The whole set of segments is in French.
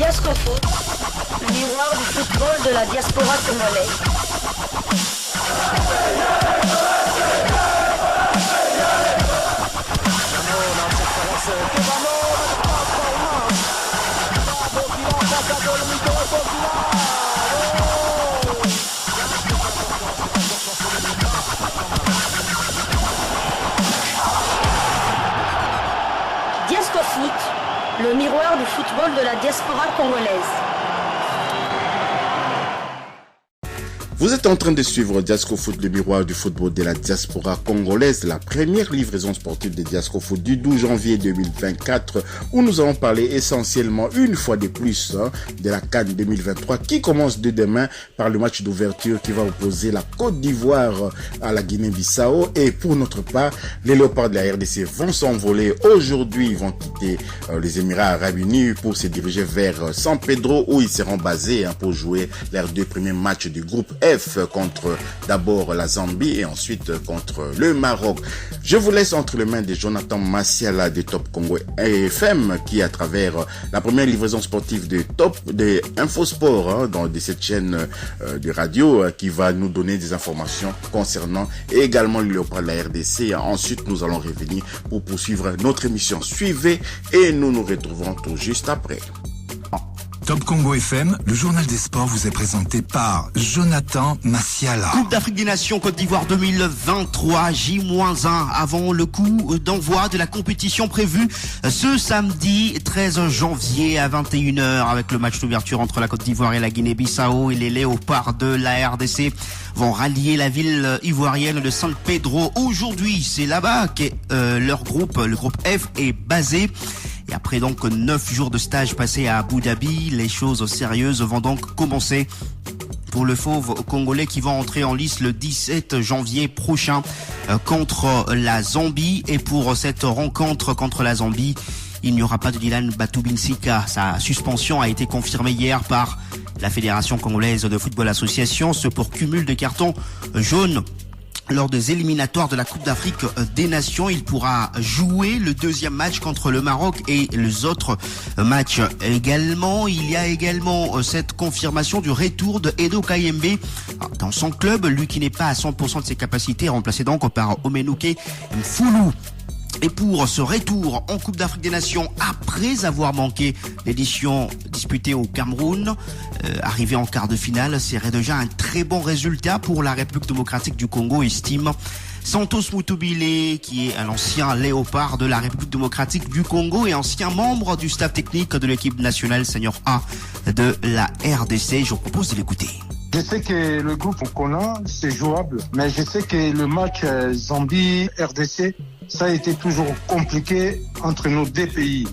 Diascofoot, le miroir du football de la diaspora congolaise. Diascofoot, le miroir du football de la diaspora congolaise. Vous êtes en train de suivre Diascofoot, le miroir du football de la diaspora congolaise, la première livraison sportive de Diascofoot du 12 janvier 2024, où nous allons parler essentiellement, une fois de plus, de la CAN 2023, qui commence dès demain par le match d'ouverture qui va opposer la Côte d'Ivoire à la Guinée-Bissau. Et pour notre part, les léopards de la RDC vont s'envoler. Aujourd'hui, ils vont quitter les Émirats Arabes Unis pour se diriger vers San Pedro, où ils seront basés pour jouer leurs deux premiers matchs du groupe F, contre d'abord la Zambie et ensuite contre le Maroc. Je vous laisse entre les mains de Jonathan Massiala de Top Congo FM, qui à travers la première livraison sportive de Infosport, de cette chaîne de radio, qui va nous donner des informations concernant également le léopard de la RDC. Ensuite, nous allons revenir pour poursuivre notre émission. Suivez et nous nous retrouvons tout juste après. Top Congo FM, le journal des sports vous est présenté par Jonathan Massiala. Coupe d'Afrique des Nations Côte d'Ivoire 2023, J-1 avant le coup d'envoi de la compétition prévue ce samedi 13 janvier à 21h avec le match d'ouverture entre la Côte d'Ivoire et la Guinée-Bissau. Et les léopards de la RDC vont rallier la ville ivoirienne de San Pedro. Aujourd'hui, c'est là-bas que leur groupe, le groupe F, est basé. Et après donc 9 jours de stage passés à Abu Dhabi, les choses sérieuses vont donc commencer pour le fauve congolais qui va entrer en lice le 17 janvier prochain contre la Zambie. Et pour cette rencontre contre la Zambie, il n'y aura pas de Dylan Batubinsika. Sa suspension a été confirmée hier par la Fédération congolaise de football association, ce pour cumul de cartons jaunes. Lors des éliminatoires de la Coupe d'Afrique des Nations, il pourra jouer le deuxième match contre le Maroc et les autres matchs également. Il y a également cette confirmation du retour de Edo Kayembe dans son club, lui qui n'est pas à 100% de ses capacités, remplacé donc par Omenouké Mfoulou. Et pour ce retour en Coupe d'Afrique des Nations, après avoir manqué l'édition disputée au Cameroun, arrivé en quart de finale, serait déjà un très bon résultat pour la République démocratique du Congo, estime Santos Mutubile, qui est un ancien léopard de la République démocratique du Congo et ancien membre du staff technique de l'équipe nationale senior A de la RDC. Je vous propose de l'écouter. Je sais que le groupe qu'on a, c'est jouable, mais je sais que le match Zambie-RDC, ça a été toujours compliqué entre nos deux pays.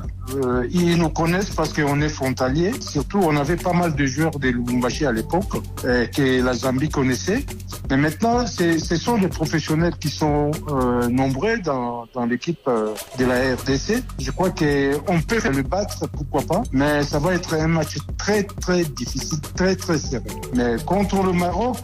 Ils nous connaissent parce qu'on est frontaliers. Surtout, on avait pas mal de joueurs de Lubumbashi à l'époque que la Zambie connaissait. Mais maintenant, ce sont des professionnels qui sont nombreux dans l'équipe de la RDC. Je crois qu'on peut le battre, pourquoi pas. Mais ça va être un match très, très difficile, très, très serré. Mais contre le Maroc,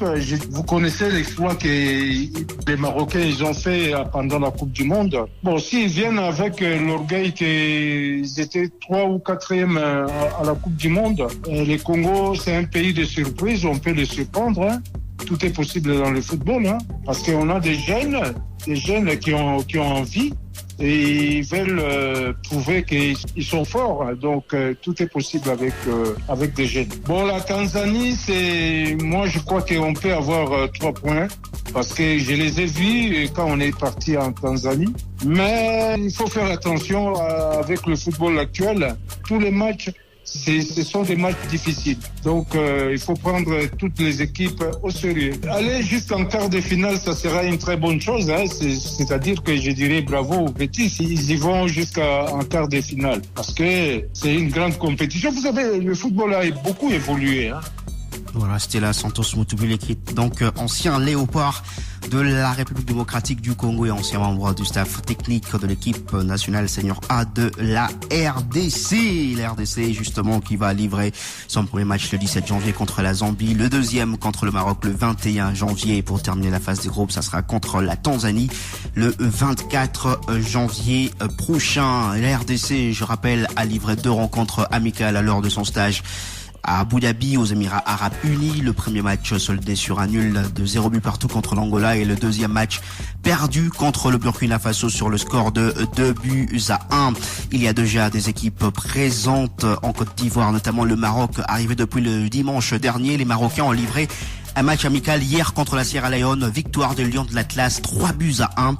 vous connaissez l'exploit que les Marocains ils ont fait pendant la Coupe du Monde. Bon, s'ils viennent avec l'orgueil qu'ils étaient 3 ou 4e à la Coupe du Monde, le Congo, c'est un pays de surprise, on peut les surprendre. Hein. Tout est possible dans le football, hein, parce qu'on a des jeunes qui ont envie et ils veulent prouver qu'ils sont forts. Donc tout est possible avec des jeunes. Bon, la Tanzanie, moi je crois qu'on peut avoir 3 points parce que je les ai vus quand on est parti en Tanzanie. Mais il faut faire attention avec le football actuel. Tous les matchs, ce sont des matchs difficiles. Donc, il faut prendre toutes les équipes au sérieux. Aller jusqu'en quart de finale, ça sera une très bonne chose. Hein. C'est-à-dire que je dirais bravo aux petits s'ils y vont jusqu'en quart de finale. Parce que c'est une grande compétition. Vous savez, le football a beaucoup évolué. Hein. Voilà, c'était là Santos Mutubile, qui est donc ancien léopard de la République démocratique du Congo et ancien membre du staff technique de l'équipe nationale senior A de la RDC. La RDC, justement, qui va livrer son premier match le 17 janvier contre la Zambie, le deuxième contre le Maroc le 21 janvier. Et pour terminer la phase des groupes, ça sera contre la Tanzanie le 24 janvier prochain. La RDC, je rappelle, a livré 2 rencontres amicales lors de son stage à Abu Dhabi, aux Émirats Arabes Unis. Le premier match soldé sur un nul de 0 but partout contre l'Angola et le deuxième match perdu contre le Burkina Faso sur le score de 2-1. Il y a déjà des équipes présentes en Côte d'Ivoire, notamment le Maroc, arrivé depuis le dimanche dernier. Les Marocains ont livré un match amical hier contre la Sierra Leone, victoire des Lions de l'Atlas, 3-1.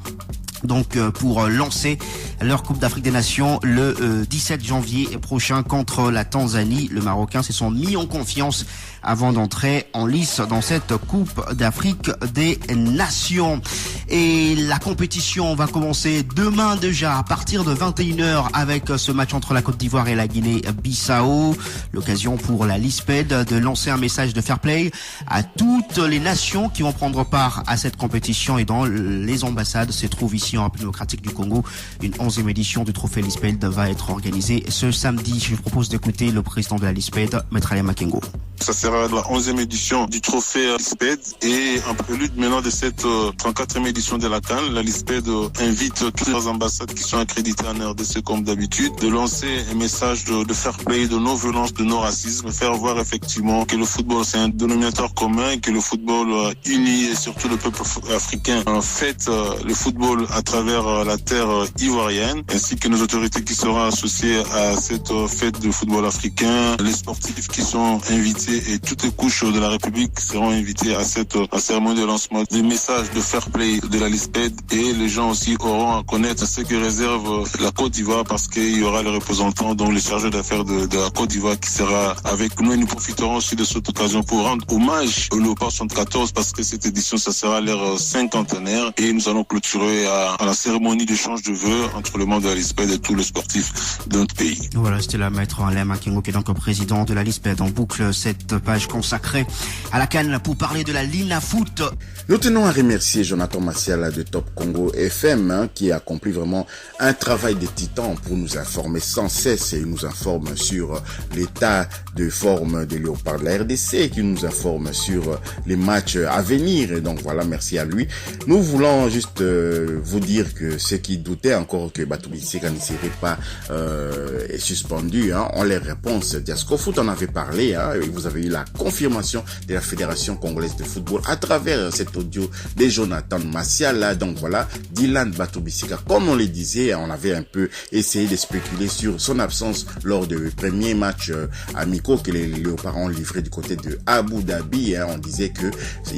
Donc pour lancer leur Coupe d'Afrique des Nations le 17 janvier prochain contre la Tanzanie. Le Marocain se sont mis en confiance avant d'entrer en lice dans cette Coupe d'Afrique des Nations. Et la compétition va commencer demain déjà à partir de 21h avec ce match entre la Côte d'Ivoire et la Guinée-Bissau. L'occasion pour la LISPED de lancer un message de fair play à toutes les nations qui vont prendre part à cette compétition et dans les ambassades se trouve ici en République démocratique du Congo. Une 11e édition du trophée LISPED va être organisée ce samedi. Je vous propose d'écouter le président de la LISPED, Maître Alain Makengo. Ça sera la 11e édition du trophée LISPED et en prélude maintenant de cette 34e édition de la CAN, la LISPED invite toutes les ambassades qui sont accréditées en RDC comme d'habitude de lancer un message de fair play, de non-violence, de non-racisme, faire voir effectivement que le football c'est un dénominateur commun, que le football unit et surtout le peuple africain fête le football à travers la terre ivoirienne, ainsi que nos autorités qui seront associées à cette fête de football africain, les sportifs qui sont invités et toutes les couches de la République seront invitées à cette cérémonie de lancement des messages de fair play de la LISPED et les gens aussi auront à connaître ce que réserve la Côte d'Ivoire parce qu'il y aura le représentant, donc le chargé d'affaires de la Côte d'Ivoire qui sera avec nous et nous profiterons aussi de cette occasion pour rendre hommage au Léopard 74 parce que cette édition ça sera leur 50e et nous allons clôturer à la cérémonie d'échange de vœux entre le monde de la LISPED et tous les sportifs de notre pays. Voilà, c'était la maître Alain Makengo qui est donc président de la LISPED. En boucle cette page consacrée à la CAN pour parler de la Lina Foot. Nous tenons à remercier Jonathan Massial de Top Congo FM qui accomplit vraiment un travail de titan pour nous informer sans cesse et il nous informe sur l'état de forme des Léopards de la RDC, qui nous informe sur les matchs à venir et donc voilà, merci à lui. Nous voulons juste vous dire que ceux qui doutaient encore que Batoumi Seka ne serait pas suspendu, on les réponses Diasco Foot en avait parlé, et vous avez eu la confirmation de la Fédération Congolaise de Football à travers cet audio de Jonathan Massial. Donc voilà, Dylan Batoumi Seka, comme on le disait, on avait un peu essayé de spéculer sur son absence lors du premier match amicaux que les Léopards ont livré du côté de Abu Dhabi. On disait que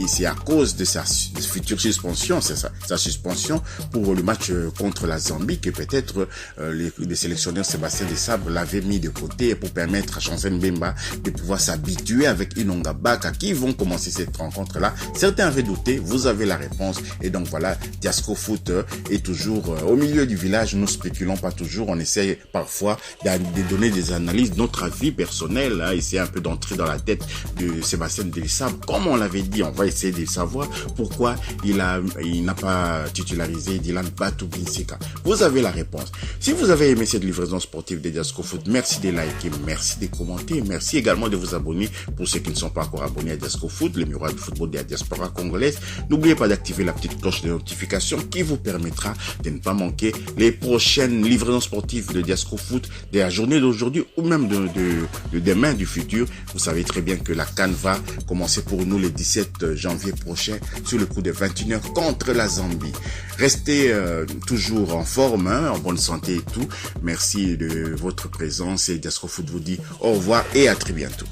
c'est à cause de sa future suspension, c'est ça, sa suspension pour le match contre la Zambie que peut-être le sélectionneur Sébastien Desabre l'avait mis de côté pour permettre à Chancel Mbemba de pouvoir s'habituer avec Inonga Baka qui vont commencer cette rencontre-là. Certains avaient douté, vous avez la réponse. Et donc voilà, Diasco Foot est toujours au milieu du village. Nous spéculons pas toujours, on essaye parfois de donner des analyses, notre avis personnel, essayer un peu d'entrer dans la tête de Sébastien Desabre. Comme on l'avait dit, on va essayer de savoir pourquoi il n'a pas titularisé Dylan Batoumi Seka. Vous avez la réponse. Si vous avez aimé cette livraison sportive de Diasco Foot, merci de liker, merci de commenter, merci également de vous abonner pour ceux qui ne sont pas encore abonnés à Diasco Foot, le miroir du football de la diaspora congolaise. N'oubliez pas d'activer la petite cloche de notification qui vous permettra de ne pas manquer les prochaines livraisons sportives de Diasco Foot de la journée d'aujourd'hui ou même de demain du futur. Vous savez très bien que la CAN va commencer pour nous le 17 janvier prochain sur le coup de 21h contre la Zambie. Restez toujours en forme, en bonne santé et tout. Merci de votre présence et Diasco Foot vous dit au revoir et à très bientôt.